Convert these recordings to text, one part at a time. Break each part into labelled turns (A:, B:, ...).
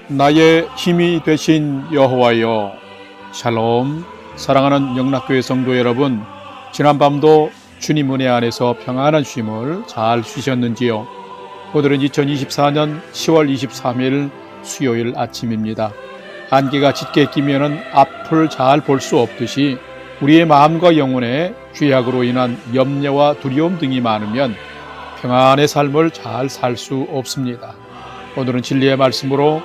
A: 나의 힘이 되신 여호와여, 샬롬. 사랑하는 영락교회 성도 여러분, 지난밤도 주님 은혜 안에서 평안한 쉼을 잘 쉬셨는지요? 오늘은 2024년 10월 23일 수요일 아침입니다. 안개가 짙게 끼면은 앞을 잘 볼 수 없듯이 우리의 마음과 영혼에 죄악으로 인한 염려와 두려움 등이 많으면 평안의 삶을 잘 살 수 없습니다. 오늘은 진리의 말씀으로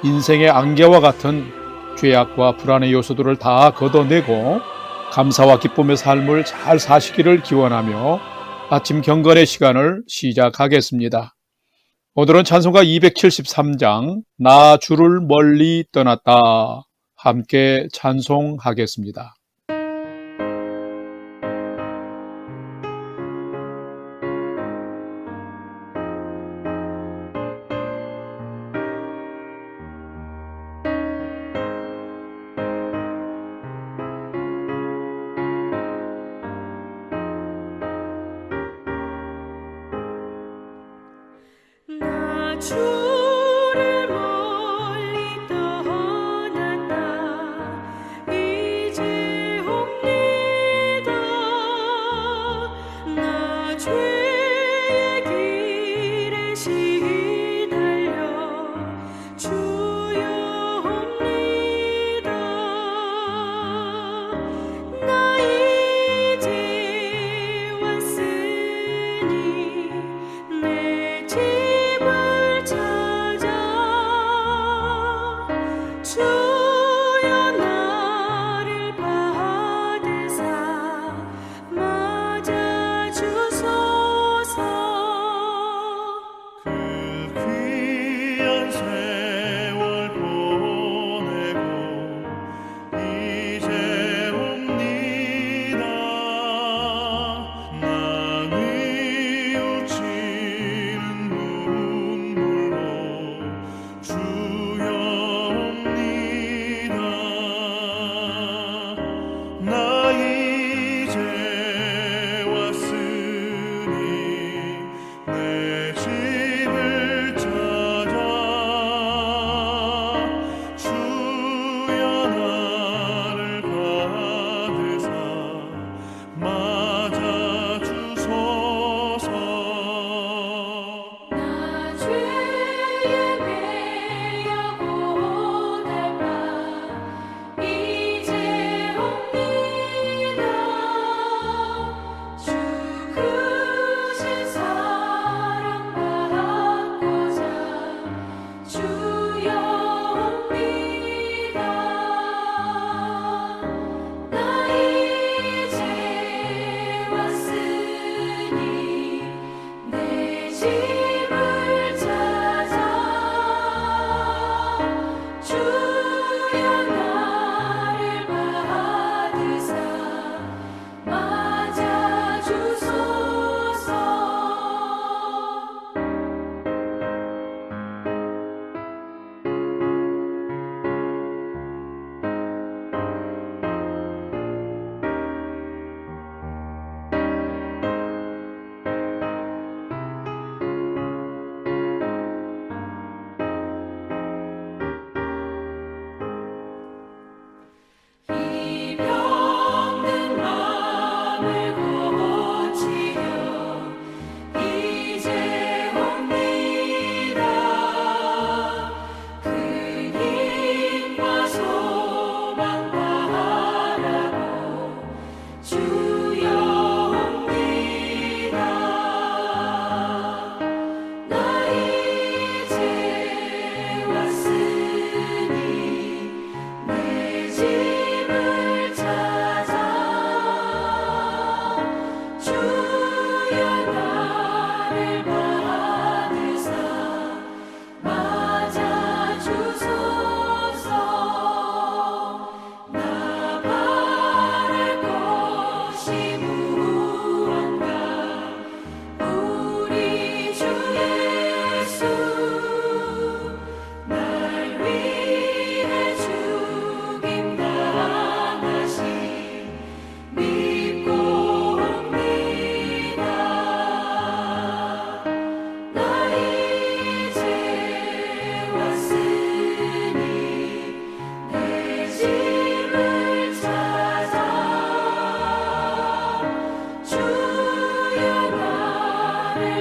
A: 인생의 안개와 같은 죄악과 불안의 요소들을 다 걷어내고 감사와 기쁨의 삶을 잘 사시기를 기원하며 아침 경건의 시간을 시작하겠습니다. 오늘은 찬송가 273장 나 주를 멀리 떠났다 함께 찬송하겠습니다.
B: 나 주를 멀리 떠났다 이제 옵니다. 나 죄의 길에 시달려 주여 옵니다. 나 이제 왔으니 내 집을 찾아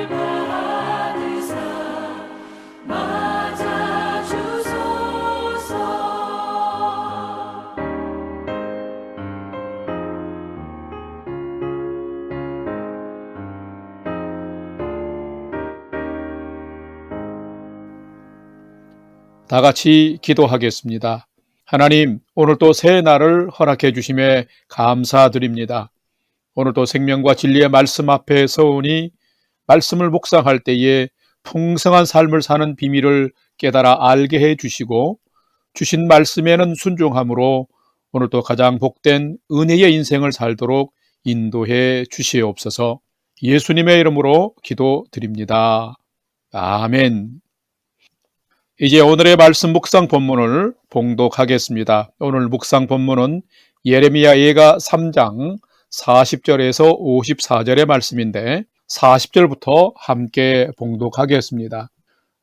B: 받으사 맞아 주소서.
A: 다 같이 기도하겠습니다. 하나님, 오늘도 새 날을 허락해 주심에 감사드립니다. 오늘도 생명과 진리의 말씀 앞에 서오니 말씀을 묵상할 때에 풍성한 삶을 사는 비밀을 깨달아 알게 해 주시고 주신 말씀에는 순종함으로 오늘도 가장 복된 은혜의 인생을 살도록 인도해 주시옵소서. 예수님의 이름으로 기도드립니다. 아멘. 이제 오늘의 말씀 묵상 본문을 봉독하겠습니다. 오늘 묵상 본문은 예레미야 예가 3장 40절에서 54절의 말씀인데 40절부터 함께 봉독하겠습니다.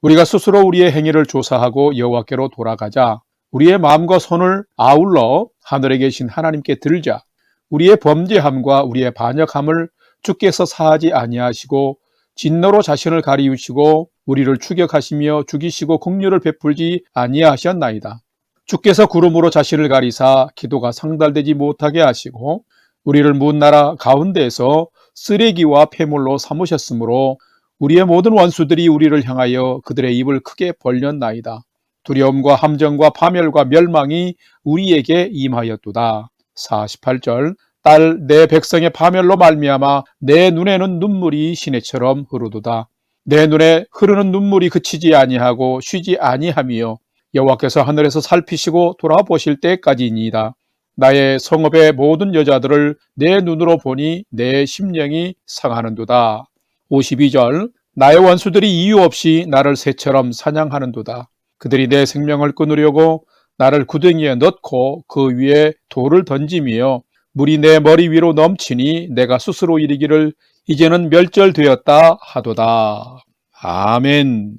A: 우리가 스스로 우리의 행위를 조사하고 여호와께로 돌아가자. 우리의 마음과 손을 아울러 하늘에 계신 하나님께 들자. 우리의 범죄함과 우리의 반역함을 주께서 사하지 아니하시고 진노로 자신을 가리우시고 우리를 추격하시며 죽이시고 긍휼을 베풀지 아니하셨나이다. 주께서 구름으로 자신을 가리사 기도가 상달되지 못하게 하시고 우리를 문 나라 가운데에서 쓰레기와 폐물로 삼으셨으므로 우리의 모든 원수들이 우리를 향하여 그들의 입을 크게 벌렸나이다. 두려움과 함정과 파멸과 멸망이 우리에게 임하였도다. 48절 딸 내 백성의 파멸로 말미암아 내 눈에는 눈물이 시내처럼 흐르도다. 내 눈에 흐르는 눈물이 그치지 아니하고 쉬지 아니하며 여호와께서 하늘에서 살피시고 돌아보실 때까지니이다. 나의 성읍의 모든 여자들을 내 눈으로 보니 내 심령이 상하는도다. 52절 나의 원수들이 이유 없이 나를 새처럼 사냥하는도다. 그들이 내 생명을 끊으려고 나를 구덩이에 넣고 그 위에 돌을 던지며 물이 내 머리 위로 넘치니 내가 스스로 이르기를 이제는 멸절되었다 하도다. 아멘.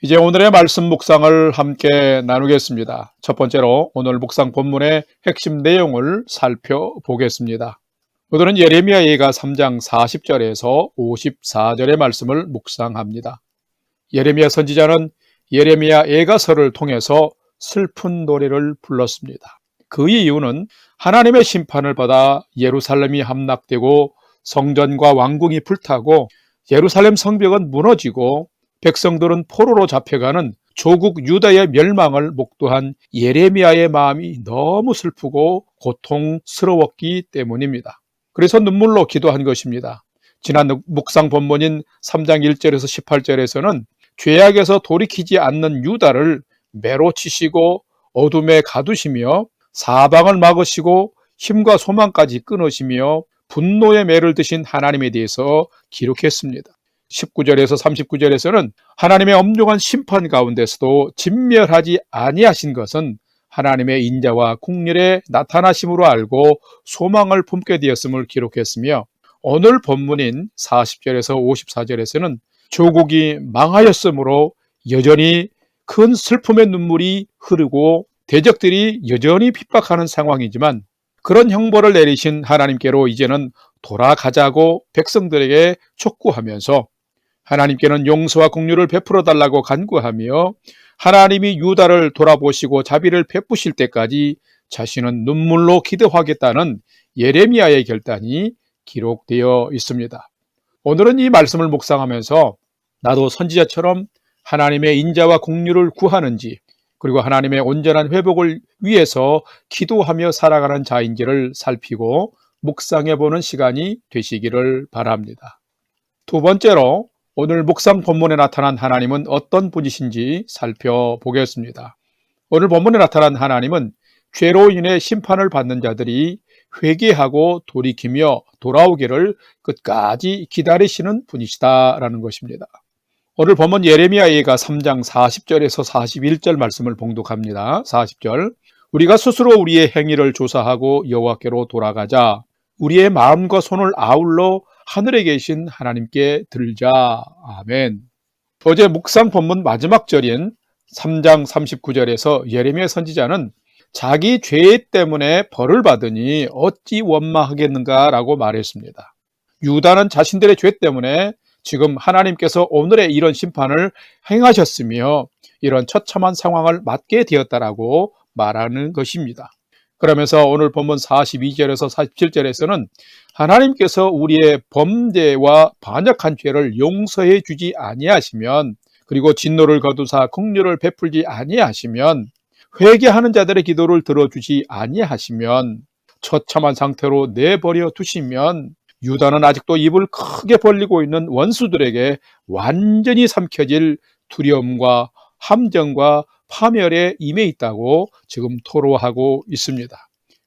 A: 이제 오늘의 말씀 묵상을 함께 나누겠습니다. 첫 번째로 오늘 묵상 본문의 핵심 내용을 살펴보겠습니다. 오늘은 예레미야 예가 3장 40절에서 54절의 말씀을 묵상합니다. 예레미야 선지자는 예레미야 예가서를 통해서 슬픈 노래를 불렀습니다. 그 이유는 하나님의 심판을 받아 예루살렘이 함락되고 성전과 왕궁이 불타고 예루살렘 성벽은 무너지고 백성들은 포로로 잡혀가는 조국 유다의 멸망을 목도한 예레미야의 마음이 너무 슬프고 고통스러웠기 때문입니다. 그래서 눈물로 기도한 것입니다. 지난 묵상 본문인 3장 1절에서 18절에서는 죄악에서 돌이키지 않는 유다를 매로 치시고 어둠에 가두시며 사방을 막으시고 힘과 소망까지 끊으시며 분노의 매를 드신 하나님에 대해서 기록했습니다. 19절에서 39절에서는 하나님의 엄중한 심판 가운데서도 진멸하지 아니하신 것은 하나님의 인자와 국률의 나타나심으로 알고 소망을 품게 되었음을 기록했으며 오늘 본문인 40절에서 54절에서는 조국이 망하였으므로 여전히 큰 슬픔의 눈물이 흐르고 대적들이 여전히 핍박하는 상황이지만 그런 형벌을 내리신 하나님께로 이제는 돌아가자고 백성들에게 촉구하면서 하나님께는 용서와 긍휼을 베풀어 달라고 간구하며 하나님이 유다를 돌아보시고 자비를 베푸실 때까지 자신은 눈물로 기도하겠다는 예레미야의 결단이 기록되어 있습니다. 오늘은 이 말씀을 묵상하면서 나도 선지자처럼 하나님의 인자와 긍휼을 구하는지 그리고 하나님의 온전한 회복을 위해서 기도하며 살아가는 자인지를 살피고 묵상해보는 시간이 되시기를 바랍니다. 두 번째로 오늘 묵상 본문에 나타난 하나님은 어떤 분이신지 살펴보겠습니다. 오늘 본문에 나타난 하나님은 죄로 인해 심판을 받는 자들이 회개하고 돌이키며 돌아오기를 끝까지 기다리시는 분이시다라는 것입니다. 오늘 본문 예레미야 예가 3장 40절에서 41절 말씀을 봉독합니다. 40절 우리가 스스로 우리의 행위를 조사하고 여호와께로 돌아가자. 우리의 마음과 손을 아울러 하늘에 계신 하나님께 들자. 아멘. 어제 묵상 본문 마지막 절인 3장 39절에서 예레미야 선지자는 자기 죄 때문에 벌을 받으니 어찌 원망하겠는가 라고 말했습니다. 유다는 자신들의 죄 때문에 지금 하나님께서 오늘의 이런 심판을 행하셨으며 이런 처참한 상황을 맞게 되었다라고 말하는 것입니다. 그러면서 오늘 본문 42절에서 47절에서는 하나님께서 우리의 범죄와 반역한 죄를 용서해 주지 아니하시면, 그리고 진노를 거두사 긍휼을 베풀지 아니하시면, 회개하는 자들의 기도를 들어주지 아니하시면, 처참한 상태로 내버려 두시면 유다는 아직도 입을 크게 벌리고 있는 원수들에게 완전히 삼켜질 두려움과 함정과 파멸에 임해 있다고 지금 토로하고 있습니다.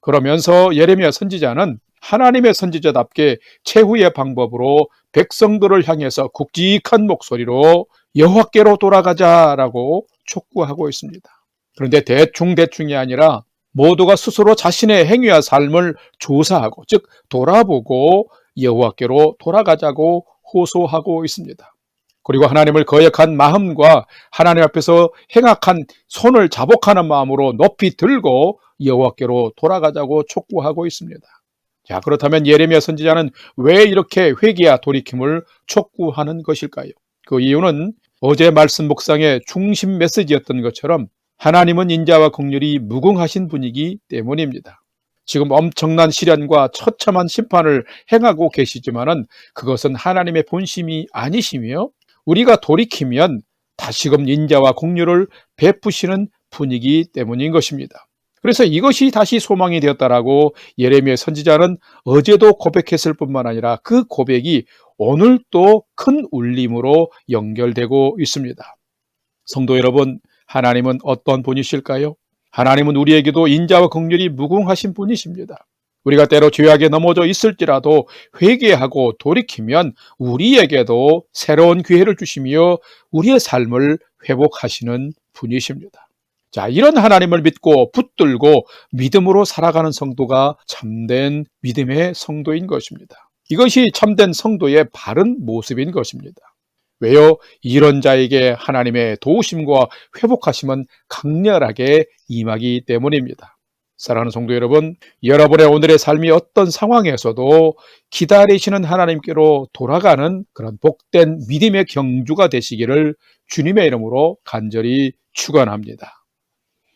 A: 그러면서 예레미야 선지자는 하나님의 선지자답게 최후의 방법으로 백성들을 향해서 굵직한 목소리로 여호와께로 돌아가자라고 촉구하고 있습니다. 그런데 대충이 아니라 모두가 스스로 자신의 행위와 삶을 조사하고, 즉 돌아보고 여호와께로 돌아가자고 호소하고 있습니다. 그리고 하나님을 거역한 마음과 하나님 앞에서 행악한 손을 자복하는 마음으로 높이 들고 여호와께로 돌아가자고 촉구하고 있습니다. 자, 그렇다면 예레미야 선지자는 왜 이렇게 회개와 돌이킴을 촉구하는 것일까요? 그 이유는 어제 말씀 묵상의 중심 메시지였던 것처럼 하나님은 인자와 긍휼이 무궁하신 분이기 때문입니다. 지금 엄청난 시련과 처참한 심판을 행하고 계시지만은 그것은 하나님의 본심이 아니시며, 우리가 돌이키면 다시금 인자와 긍휼을 베푸시는 분이기 때문인 것입니다. 그래서 이것이 다시 소망이 되었다라고 예레미야 선지자는 어제도 고백했을 뿐만 아니라 그 고백이 오늘 또 큰 울림으로 연결되고 있습니다. 성도 여러분, 하나님은 어떤 분이실까요? 하나님은 우리에게도 인자와 긍휼이 무궁하신 분이십니다. 우리가 때로 죄악에 넘어져 있을지라도 회개하고 돌이키면 우리에게도 새로운 기회를 주시며 우리의 삶을 회복하시는 분이십니다. 자, 이런 하나님을 믿고 붙들고 믿음으로 살아가는 성도가 참된 믿음의 성도인 것입니다. 이것이 참된 성도의 바른 모습인 것입니다. 왜요? 이런 자에게 하나님의 도우심과 회복하심은 강렬하게 임하기 때문입니다. 사랑하는 성도 여러분, 여러분의 오늘의 삶이 어떤 상황에서도 기다리시는 하나님께로 돌아가는 그런 복된 믿음의 경주가 되시기를 주님의 이름으로 간절히 축원합니다.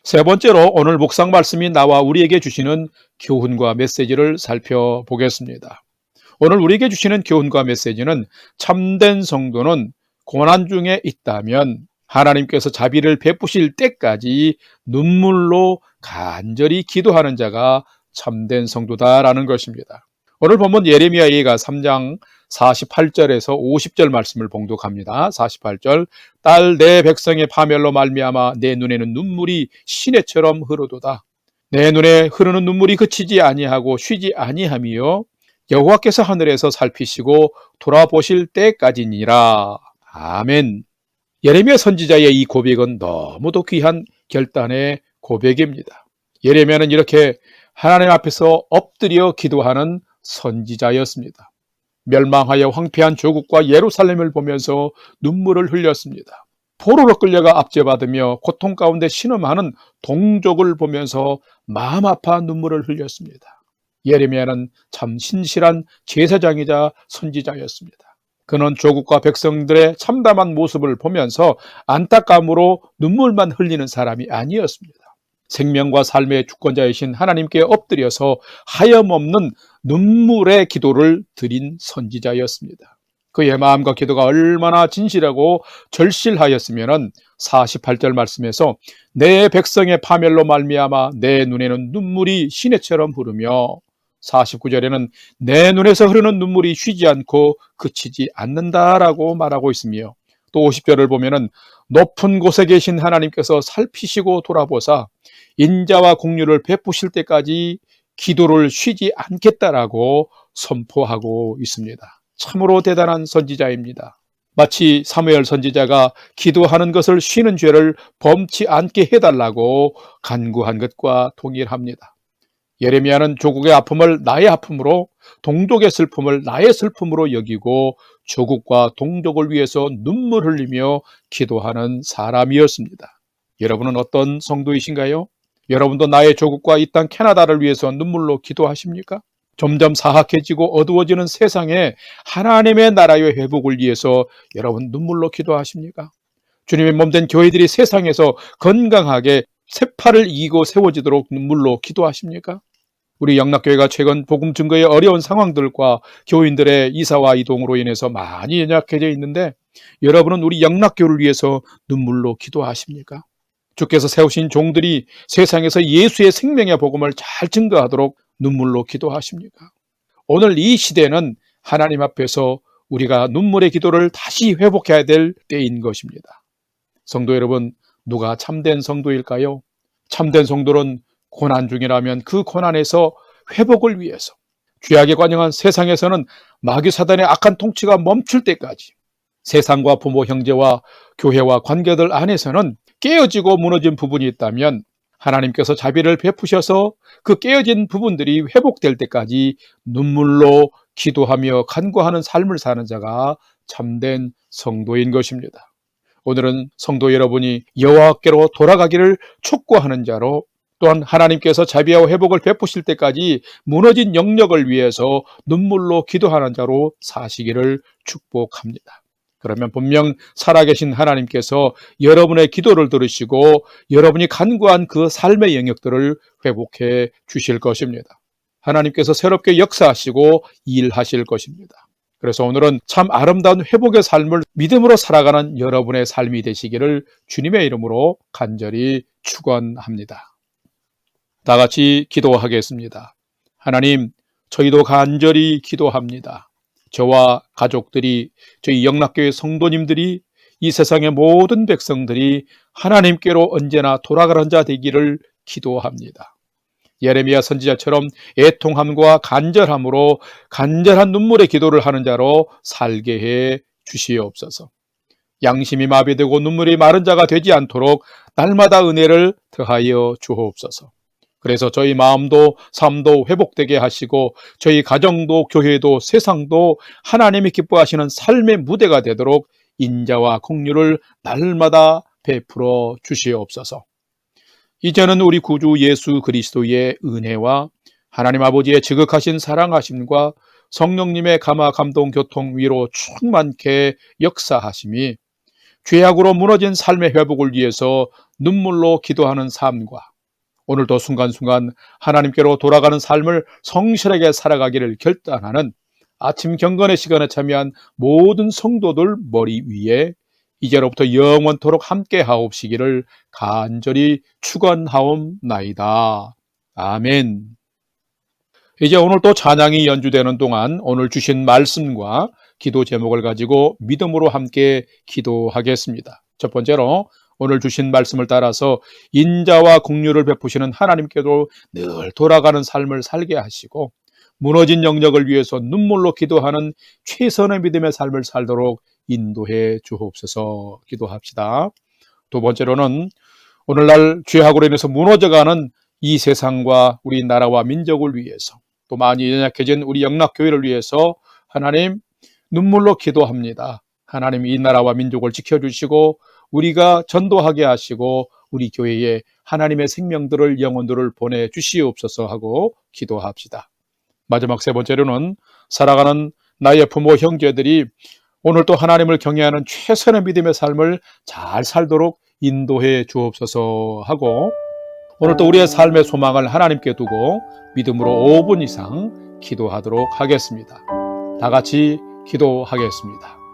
A: 세 번째로 오늘 묵상 말씀이 나와 우리에게 주시는 교훈과 메시지를 살펴보겠습니다. 오늘 우리에게 주시는 교훈과 메시지는 참된 성도는 고난 중에 있다면 하나님께서 자비를 베푸실 때까지 눈물로 간절히 기도하는 자가 참된 성도다라는 것입니다. 오늘 본문 예레미야 예가 3장 48절에서 50절 말씀을 봉독합니다. 48절, 딸 내 백성의 파멸로 말미암아 내 눈에는 눈물이 시내처럼 흐르도다. 내 눈에 흐르는 눈물이 그치지 아니하고 쉬지 아니하며 여호와께서 하늘에서 살피시고 돌아보실 때까지니라. 아멘. 예레미야 선지자의 이 고백은 너무도 귀한 결단의 고백입니다. 예레미야는 이렇게 하나님 앞에서 엎드려 기도하는 선지자였습니다. 멸망하여 황폐한 조국과 예루살렘을 보면서 눈물을 흘렸습니다. 포로로 끌려가 압제받으며 고통 가운데 신음하는 동족을 보면서 마음 아파 눈물을 흘렸습니다. 예레미야는 참 신실한 제사장이자 선지자였습니다. 그는 조국과 백성들의 참담한 모습을 보면서 안타까움으로 눈물만 흘리는 사람이 아니었습니다. 생명과 삶의 주권자이신 하나님께 엎드려서 하염없는 눈물의 기도를 드린 선지자였습니다. 그의 마음과 기도가 얼마나 진실하고 절실하였으면 48절 말씀에서 내 백성의 파멸로 말미암아 내 눈에는 눈물이 시내처럼 흐르며, 49절에는 내 눈에서 흐르는 눈물이 쉬지 않고 그치지 않는다라고 말하고 있으며, 또 50절을 보면은 높은 곳에 계신 하나님께서 살피시고 돌아보사 인자와 긍휼을 베푸실 때까지 기도를 쉬지 않겠다라고 선포하고 있습니다. 참으로 대단한 선지자입니다. 마치 사무엘 선지자가 기도하는 것을 쉬는 죄를 범치 않게 해달라고 간구한 것과 동일합니다. 예레미야는 조국의 아픔을 나의 아픔으로, 동족의 슬픔을 나의 슬픔으로 여기고 조국과 동족을 위해서 눈물 흘리며 기도하는 사람이었습니다. 여러분은 어떤 성도이신가요? 여러분도 나의 조국과 이 땅 캐나다를 위해서 눈물로 기도하십니까? 점점 사악해지고 어두워지는 세상에 하나님의 나라의 회복을 위해서 여러분 눈물로 기도하십니까? 주님의 몸된 교회들이 세상에서 건강하게 세파를 이기고 세워지도록 눈물로 기도하십니까? 우리 영락교회가 최근 복음 증거의 어려운 상황들과 교인들의 이사와 이동으로 인해서 많이 연약해져 있는데 여러분은 우리 영락교회를 위해서 눈물로 기도하십니까? 주께서 세우신 종들이 세상에서 예수의 생명의 복음을 잘 증거하도록 눈물로 기도하십니까? 오늘 이 시대는 하나님 앞에서 우리가 눈물의 기도를 다시 회복해야 될 때인 것입니다. 성도 여러분, 누가 참된 성도일까요? 참된 성도는 고난 중이라면 그 고난에서 회복을 위해서 죄악에 관영한 세상에서는 마귀 사단의 악한 통치가 멈출 때까지 세상과 부모, 형제와 교회와 관계들 안에서는 깨어지고 무너진 부분이 있다면 하나님께서 자비를 베푸셔서 그 깨어진 부분들이 회복될 때까지 눈물로 기도하며 간구하는 삶을 사는 자가 참된 성도인 것입니다. 오늘은 성도 여러분이 여호와께로 돌아가기를 촉구하는 자로 또한 하나님께서 자비와 회복을 베푸실 때까지 무너진 영역을 위해서 눈물로 기도하는 자로 사시기를 축복합니다. 그러면 분명 살아계신 하나님께서 여러분의 기도를 들으시고 여러분이 간구한 그 삶의 영역들을 회복해 주실 것입니다. 하나님께서 새롭게 역사하시고 일하실 것입니다. 그래서 오늘은 참 아름다운 회복의 삶을 믿음으로 살아가는 여러분의 삶이 되시기를 주님의 이름으로 간절히 축원합니다. 다 같이 기도하겠습니다. 하나님, 저희도 간절히 기도합니다. 저와 가족들이, 저희 영락교회 성도님들이, 이 세상의 모든 백성들이 하나님께로 언제나 돌아가는 자 되기를 기도합니다. 예레미야 선지자처럼 애통함과 간절함으로 간절한 눈물의 기도를 하는 자로 살게 해 주시옵소서. 양심이 마비되고 눈물이 마른 자가 되지 않도록 날마다 은혜를 더하여 주옵소서. 그래서 저희 마음도 삶도 회복되게 하시고 저희 가정도 교회도 세상도 하나님이 기뻐하시는 삶의 무대가 되도록 인자와 긍휼을 날마다 베풀어 주시옵소서. 이제는 우리 구주 예수 그리스도의 은혜와 하나님 아버지의 지극하신 사랑하심과 성령님의 감화 감동 교통 위로 충만케 역사하심이 죄악으로 무너진 삶의 회복을 위해서 눈물로 기도하는 삶과 오늘도 순간순간 하나님께로 돌아가는 삶을 성실하게 살아가기를 결단하는 아침 경건의 시간에 참여한 모든 성도들 머리 위에 이제로부터 영원토록 함께 하옵시기를 간절히 축원하옵나이다. 아멘. 이제 오늘 또 찬양이 연주되는 동안 오늘 주신 말씀과 기도 제목을 가지고 믿음으로 함께 기도하겠습니다. 첫 번째로 오늘 주신 말씀을 따라서 인자와 긍휼을 베푸시는 하나님께도 늘 돌아가는 삶을 살게 하시고 무너진 영역을 위해서 눈물로 기도하는 최선의 믿음의 삶을 살도록 인도해 주옵소서. 기도합시다. 두 번째로는 오늘날 죄악으로 인해서 무너져가는 이 세상과 우리 나라와 민족을 위해서 또 많이 연약해진 우리 영락교회를 위해서 하나님 눈물로 기도합니다. 하나님 이 나라와 민족을 지켜주시고 우리가 전도하게 하시고 우리 교회에 하나님의 생명들을 영혼들을 보내주시옵소서 하고 기도합시다. 마지막 세 번째로는 살아가는 나의 부모 형제들이 오늘 또 하나님을 경외하는 최선의 믿음의 삶을 잘 살도록 인도해 주옵소서 하고 오늘 또 우리의 삶의 소망을 하나님께 두고 믿음으로 5분 이상 기도하도록 하겠습니다. 다 같이 기도하겠습니다.